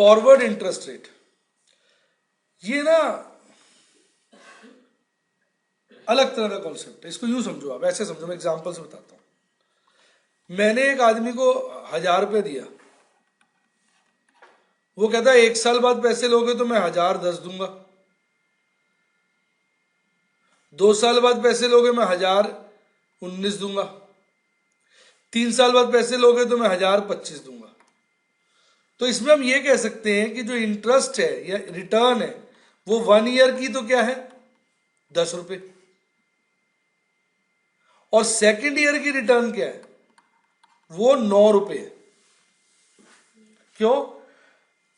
Forward interest rate, ये ना अलग तरह का कॉन्सेप्ट है, इसको यूं समझो, आप ऐसे समझो, मैं एग्जांपल से बताता हूं। मैंने एक आदमी को 1,000 रुपये दिया, वो कहता है 1 साल बाद पैसे लोगे तो मैं 1,010 दूंगा, 2 साल बाद पैसे लोगे मैं 1,019 दूंगा, 3 साल बाद पैसे लोगे तो मैं 1,025 दूंगा। तो इसमें हम ये कह सकते हैं कि जो इंटरेस्ट है या रिटर्न है वो 1 ईयर की तो क्या है 10 रुपए, और सेकेंड ईयर की रिटर्न क्या है वो 9 रुपए है। क्यों?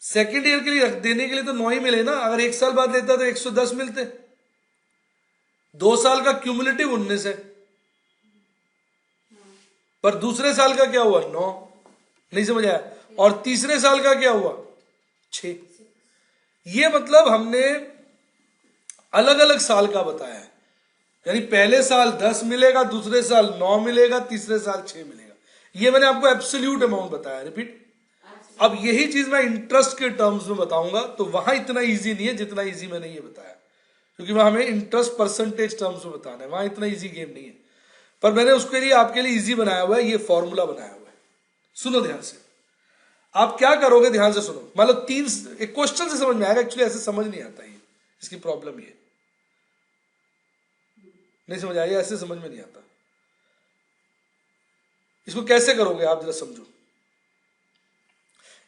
सेकेंड ईयर के लिए देने के लिए तो 9 ही मिले ना, अगर 1 साल बाद लेता तो 110 मिलते, 2 साल का क्यूमुलेटिव 19 है, पर दूसरे साल का क्या हुआ 9, नहीं समझ आया, और तीसरे साल का क्या हुआ 6। ये मतलब हमने अलग अलग साल का बताया है, यानी पहले साल 10 मिलेगा, दूसरे साल 9 मिलेगा, तीसरे साल 6 मिलेगा। ये मैंने आपको एब्सोल्यूट अमाउंट बताया। रिपीट, अब यही चीज मैं इंटरेस्ट के टर्म्स में बताऊंगा, तो वहां इतना इजी नहीं है जितना इजी मैंने ये बताया, क्योंकि वहां हमें इंटरेस्ट परसेंटेज टर्म्स में बताना है, वहां इतना इजी गेम नहीं है, पर मैंने उसके लिए आपके लिए इजी बनाया हुआ है, ये फॉर्मूला बनाया हुआ है। सुनो ध्यान से, आप क्या करोगे, ध्यान से सुनो। मान लो एक क्वेश्चन से समझ में आएगा, एक्चुअली ऐसे समझ नहीं आता, ये इसकी प्रॉब्लम ये नहीं समझ आया, ऐसे समझ में नहीं आता। इसको कैसे करोगे आप जरा समझो।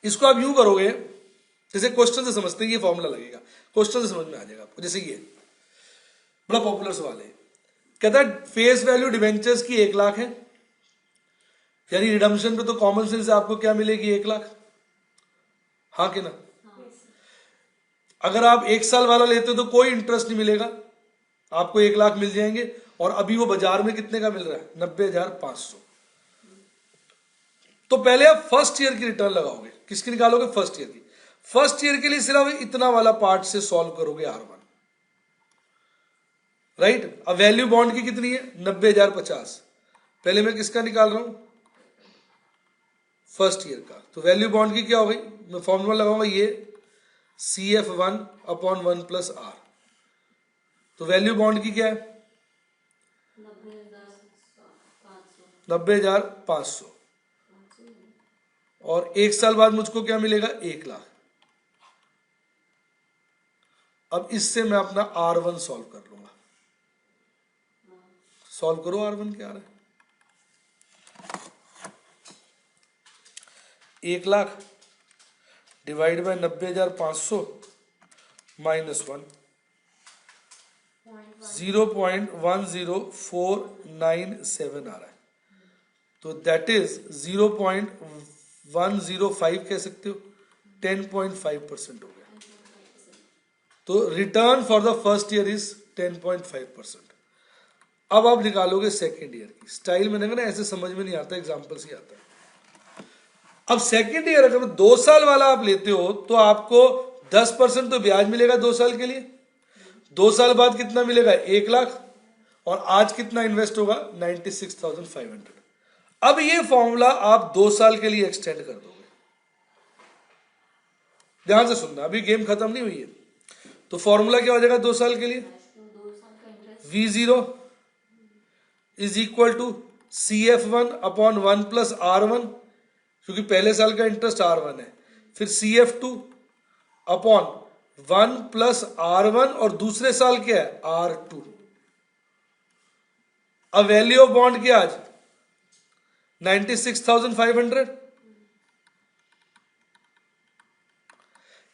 इसको आप यूं करोगे, जैसे क्वेश्चन से समझते हैं, ये फॉर्मूला लगेगा, क्वेश्चन से समझ में आ जाएगा आपको। जैसे ये बड़ा पॉपुलर सवाल है, कहता है फेस वैल्यू डिवेंचर्स की 1 लाख है, यानी रिडम्पशन पे तो कॉमन सेंस से आपको क्या मिलेगी 1 लाख, हाँ कि ना? अगर आप 1 साल वाला लेते हो तो कोई इंटरेस्ट नहीं मिलेगा, आपको 1 लाख मिल जाएंगे, और अभी वो बाजार में कितने का मिल रहा है 90,500। तो पहले आप फर्स्ट ईयर की रिटर्न लगाओगे, किसकी निकालोगे फर्स्ट ईयर की। फर्स्ट ईयर के लिए सिर्फ इतना वाला पार्ट से सॉल्व करोगे R1, राइट। अब वैल्यू बॉन्ड की कितनी है 90,050, पहले मैं किसका निकाल रहा हूं फर्स्ट ईयर का, तो वैल्यू बॉन्ड की क्या हो गई, मैं फॉर्मूला लगाऊंगा ये CF1/1 प्लस R, तो वैल्यू बॉन्ड की क्या है 90,500, और 1 साल बाद मुझको क्या मिलेगा 1 लाख। अब इससे मैं अपना R1 सॉल्व कर लूंगा, सॉल्व करो R1 क्या आ रहा है 1 लाख डिवाइड बाय 90,500 माइनस 1, 0.10497 आ रहा है, तो दैट इज 0.105 कह सकते हो, 10.5% हो गया। तो return for the first year is 10.5%। अब आप निकालोगे सेकेंड ईयर की। स्टाइल मैंने कहा ना ऐसे समझ में नहीं आता, एग्जाम्पल से आता है। अब सेकेंड ईयर अगर 2 साल वाला आप लेते हो तो आपको 10% तो ब्याज मिलेगा 2 साल के लिए, 2 साल बाद कितना मिलेगा 1 लाख, और आज कितना इन्वेस्ट होगा 96,500। अब ये फॉर्मूला आप 2 साल के लिए एक्सटेंड कर दोगे। ध्यान से सुनना, अभी गेम खत्म नहीं हुई है। तो फॉर्मूला क्या हो जाएगा 2 साल के लिए, V0 is equal to CF1/1 plus R1, क्योंकि पहले साल का इंटरेस्ट R1 है, फिर CF2/1 प्लस R1, और दूसरे साल क्या है R2। अब वैल्यू ऑफ बॉन्ड क्या आज 96,500।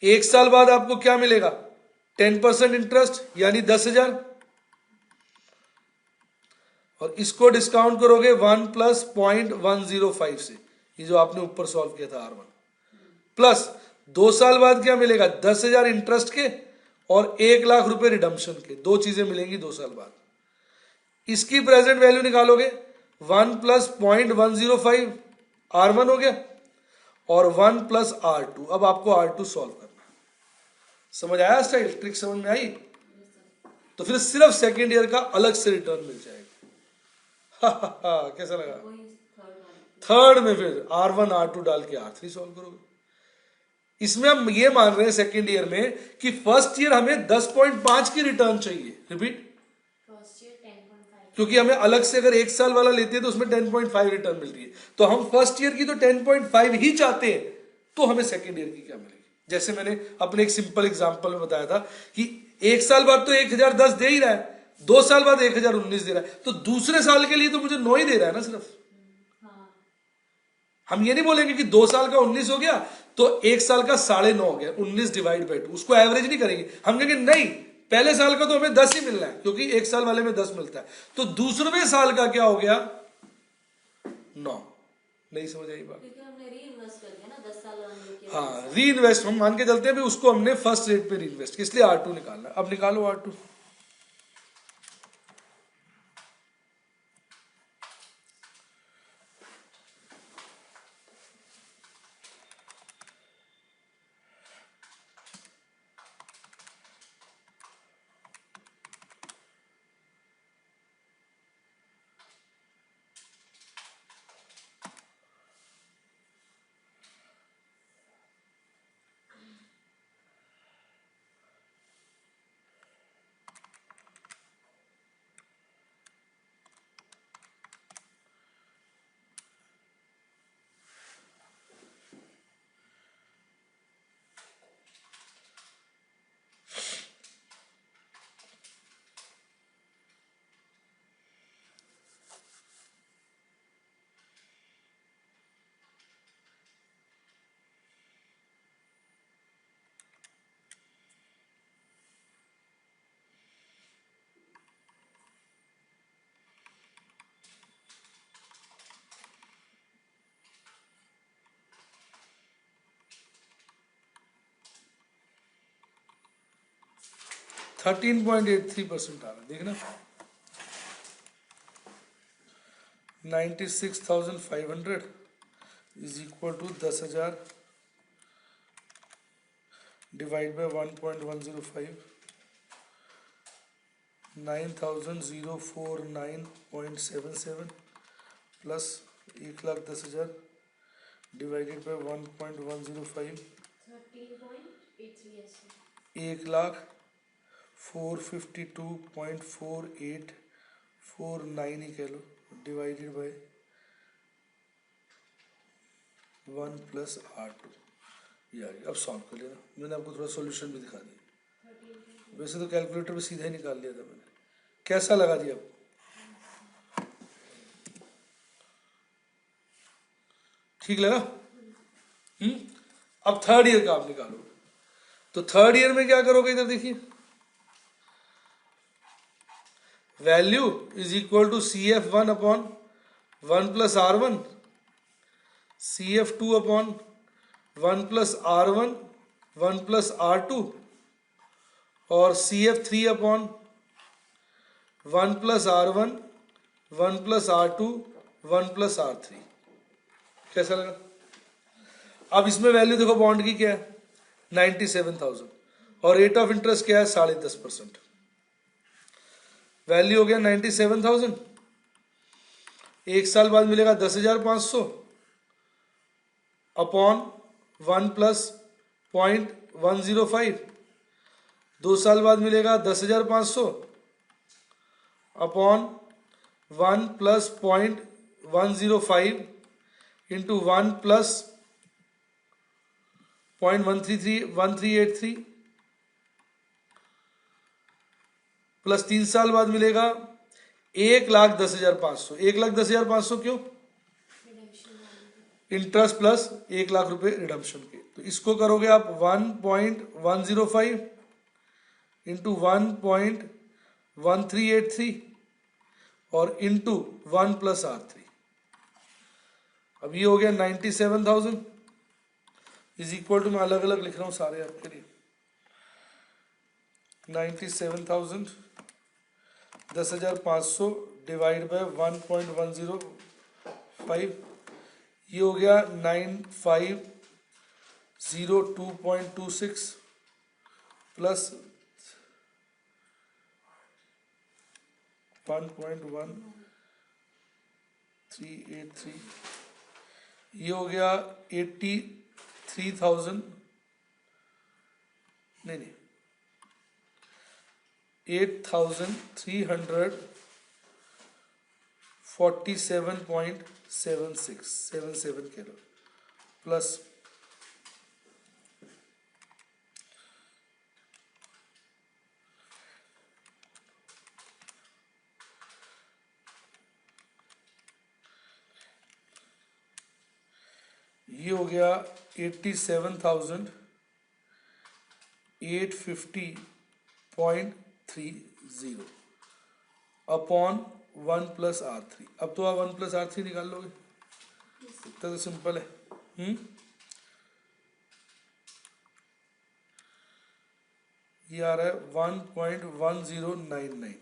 1 साल बाद आपको क्या मिलेगा 10% इंटरेस्ट यानी 10,000, और इसको डिस्काउंट करोगे 1 प्लस 0.105 से, ये जो आपने ऊपर सॉल्व किया था R1, प्लस 2 साल बाद क्या मिलेगा 10,000 इंटरेस्ट के और 1 लाख रुपए रिडम्पशन के, दो चीजें मिलेंगी 2 साल बाद। इसकी प्रेजेंट वैल्यू निकालोगे 1 प्लस 0.105 R1 हो गया, और 1 प्लस R2। अब आपको R2 सॉल्व करना, समझ आया स्टाइल, ट्रिक समझ में आई? तो फिर सिर्फ सेकेंड ईयर का अलग से रिटर्न मिल जाएगा। कैसा लगा? थर्ड में फिर R1 R2 डाल के R3 सॉल्व करोगे। इसमें हम ये मान रहे हैं सेकेंड ईयर में कि फर्स्ट ईयर हमें 10.5 की रिटर्न चाहिए। रिपीट, फर्स्ट ईयर 10.5, क्योंकि हमें अलग से अगर एक साल वाला लेते हैं तो उसमें 10.5 रिटर्न मिल रही है, तो हम फर्स्ट ईयर की तो 10.5 ही चाहते हैं, तो हमें सेकेंड ईयर की क्या मिलेगी। जैसे मैंने अपने एक सिंपल एग्जांपल में बताया था कि एक साल बाद तो 1010 दे ही रहा है, 2 साल बाद 1019 दे रहा है, तो दूसरे साल के लिए तो मुझे 9 ही दे रहा है ना सिर्फ। हाँ, हम ये नहीं बोलेंगे कि 2 साल का 19 हो गया तो एक साल का 9.5 हो गया, 19 डिवाइड बाई 2, उसको एवरेज नहीं करेंगे, हम कहेंगे नहीं पहले साल का तो हमें 10 ही मिलना है क्योंकि एक साल वाले में 10 मिलता है, तो दूसरे साल का क्या हो गया 9। नहीं समझ आई बात? क्योंकि हमने री इन्वेस्ट कर दिया ना 10 साल हमने किया। हाँ, री इन्वेस्ट हम मान के चलते हैं भी उसको हमने फर्स्ट रेट पे री इन्वेस्ट किया, इसलिए R2 निकालना है। अब निकालो R2। $13.83 आ रहा है, देखना 96,500 is equal to 10,000 divide by 1.105, 9,049.77 plus 1,10,000 divided by 1.105, 13.83 ऐसे। 1,452.4849 ही कह लो डिवाइडेड बाय 1 प्लस R2। यार अब सॉल्व कर लेना, मैंने आपको थोड़ा सॉल्यूशन भी दिखा दिया, वैसे तो कैलकुलेटर में सीधा ही निकाल लिया था मैंने। कैसा लगा जी आपको? ठीक लगा? अब थर्ड ईयर का आप निकालो, तो थर्ड ईयर में क्या करोगे, इधर देखिए value is equal to CF1 upon 1 plus R1, CF2 upon 1 plus R1 1 plus R2 और CF3 upon 1 plus R1 1 plus R2 1 plus R3। कैसा लगा? अब इसमें वैल्यू देखो बॉन्ड की क्या है 97,000 और रेट ऑफ इंटरेस्ट क्या है 10.5%। वैल्यू हो गया 97,000, एक साल बाद मिलेगा 10,500 अपॉन 1 प्लस 0.105, 2 साल बाद मिलेगा 10,500 upon 1 plus 0.105 into 1 plus 0.1383 plus 3 साल बाद मिलेगा 1,10,500। 1,10,500 क्यों? इंटरेस्ट प्लस 1,00,000 रुपए रिडम्पशन के, तो इसको करोगे आप 1.105 इंटू 1.1383 और इंटू 1 प्लस R3। अब ये हो गया 97,000 इज इक्वल टू, मैं अलग अलग लिख रहा हूं सारे आपके लिए, 97,000 10,500 डिवाइड बाय 1.105, ये हो गया 9,502.26 प्लस 1.1383, ये हो गया 83,000 नहीं नहीं, 8347.77 किलो प्लस ये हो गया 87,850.30 अपॉन 1+R3। अब तो आप 1+R3 निकाल लोगे, इतना तो सिंपल है। ये आ रहा है 1.1099,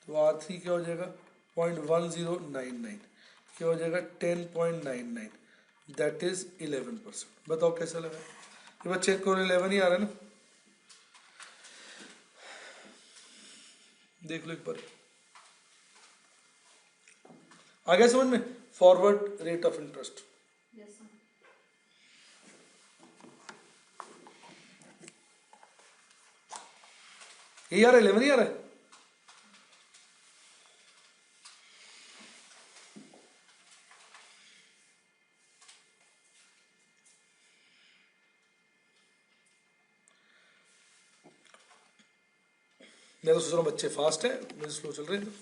तो R3 क्या हो जाएगा 0.1099, क्या हो जाएगा 10.99, दैट इज 11%। बताओ कैसा लगा, ये बात चेक करो, 11 ही आ रहा है ना, देख लो एक बार। आ गया समझ में, forward rate of interest. Yes, sir. ये आ रहा है, 11 ही आ रहा है। मैं तो सोच रहा हूँ बच्चे फास्ट है, मेरे स्लो चल रहे हैं।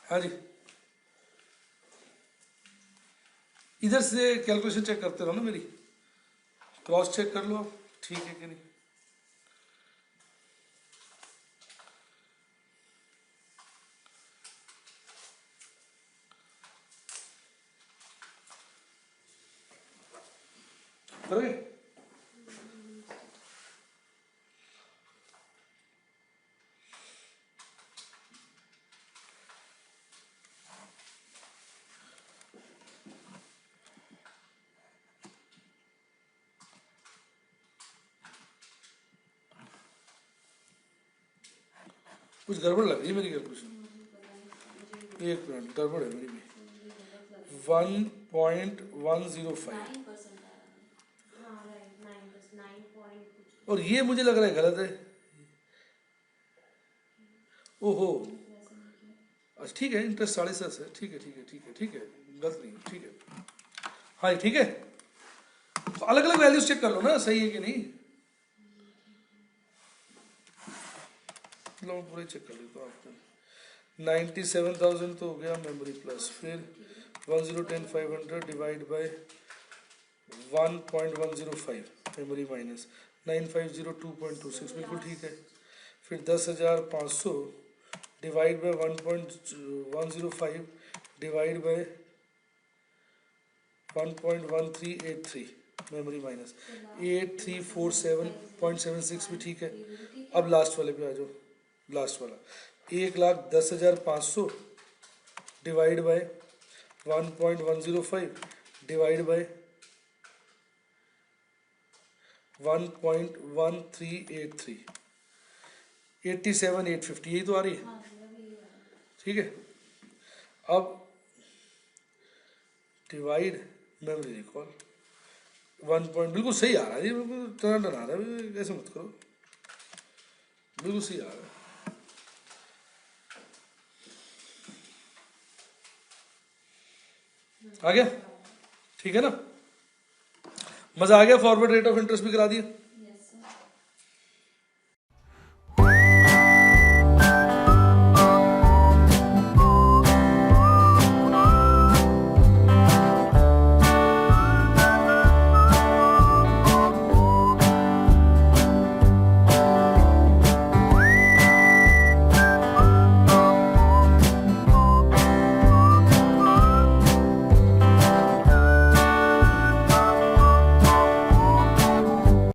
हाँ जी, इधर से कैलकुलेशन चेक करते रहो ना मेरी, क्रॉस चेक कर लो आप, ठीक है कि नहीं। करोगे? कुछ गड़बड़ लग रही है मेरी कैलकुलेशन, एक मिनट, गड़बड़ है मेरी भी। 1.105 हाँ राइट 9 पॉइंट कुछ और ये मुझे लग रहा है गलत है। ओहो, अच्छा ठीक है, इंटरेस्ट 7.5 है, ठीक है ठीक है ठीक है ठीक है, गलत नहीं, ठीक है। हाँ ठीक है, तो अलग अलग वैल्यूज चेक कर लो ना, सही है कि नहीं। लो पूरे चेक कर लेता हूँ आपको। 97,000 तो हो गया मेमोरी प्लस, फिर 1010,500 डिवाइड बाय 1.105 मेमोरी माइनस 9502.26, बिल्कुल ठीक है। फिर 10,500 divide by 1.105 divide by 1.1383 memory minus 8347.76 भी ठीक है। अब लास्ट वाले पे आ जाओ, लास्ट वाला 1,10,500 डिवाइड बाय 1.105 डिवाइड बाय 1.1383 87,850, यही तो आ रही है, ठीक है। अब डिवाइड मेमोरी रिकॉल 1 पॉइंट, बिल्कुल सही आ रहा है, ये बिल्कुल टर्न आ रहा है, ऐसे मत करो, बिल्कुल सही आ रहा है। आ गया, ठीक है ना, मजा आ गया, फॉरवर्ड रेट ऑफ इंटरेस्ट भी करा दिया।